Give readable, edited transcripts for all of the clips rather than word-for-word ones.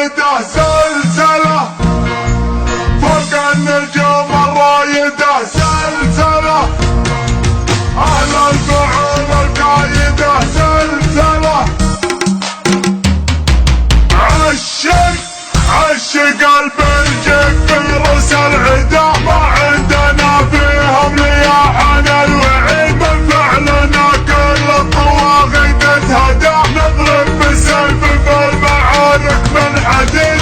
رايده زلزله فوق النجوم الرايده زلزله على الفعول القايده زلزله عشق قلب الجيش في رؤوس العدا ما عندنا فيهم لياحن الوعيد من فعلنا كل الطواغيت تهدى نضرب بالسيف في المعارك من حديد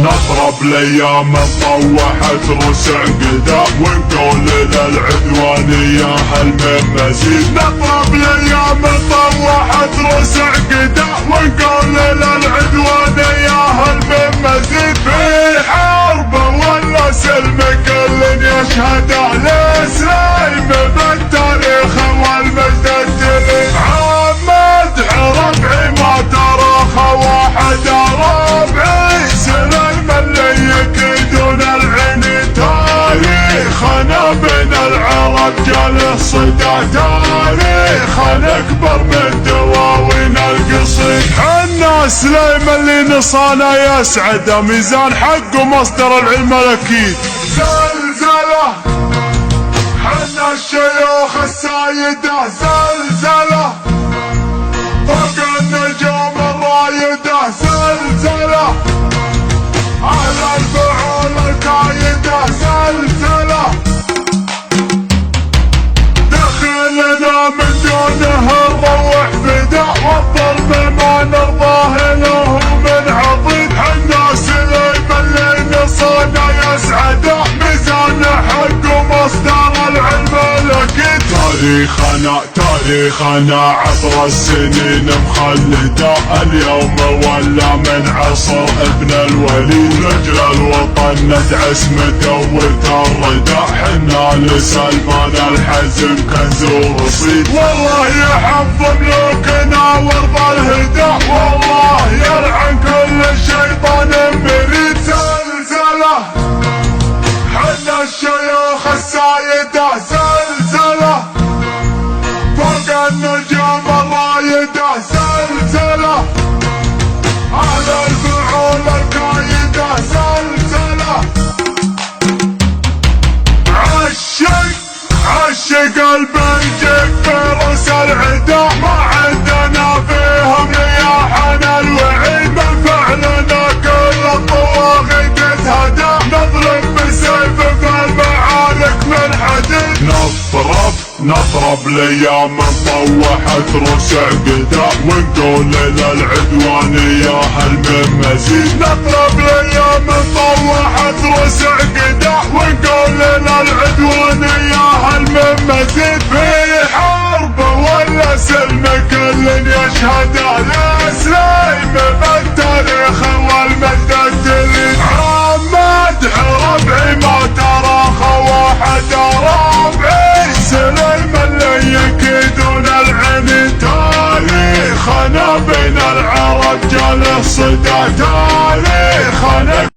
نضرب ليام طوحت رؤوس عقدا ونقول للعدوانية هل من مزيد نضرب ليام طوحت رؤوس عقدا ونقول للعدوانية هل من مزيد في حرب ولا سلم كل يشهد الاسلام بالتاريخ والمجد الجليل عمد ربعي ما تراخى واحد ربعي سلم اللي يكيدون العين تاريخنا بين العرب جاله صدى تاريخنا اكبر من دواوين القصيد حنا سليم اللي نصانا يسعد ميزان حق ومصدر العلم الاكيد زلزله حنا الشيوخ السايده زلزله فوق النجوم الرايده زلزله على الفعول القايده زلزله دخلنا من دونه نروح فدا والضرب ما نرضاه له من عضيد حنا سليم اللي نصانا يسعده ميزان حق ومصدر العلم الاكيد تاريخنا عبر السنين مخلده اليوم ولا من عصر ابن الوليد رجل الوطن ندعس وتردى حنا لسلمان الحزم كنز ورصيد والله يحفظ ملوكنا وارضى الهدى والله يلعن كل شيطان مريد زلزله حنا الشيوخ السايده زلزله فوق النجوم الرايده زلزله على الفعول القايده زلزله عشق قلب الجيش في رؤوس العدا ما عندنا فيهم لياحن الوعيد من فعلنا كل الطواغيت تهدى نضرب بالسيف في المعارك من حديد نضرب ليام طوحت رؤوس عقدا ونقول للعدوانية هل من مزيد نضرب ليام طوحت رؤوس عقدا ونقول للعدوانية هل من مزيد في حرب ولا سلم كل يشهد الاسلام بالتاريخ والمجد الجليل عمد ربعي ما تراخى واحد ربعي سليم اللي يكيدون العين تاريخنا بين العرب جاله صدى تاريخنا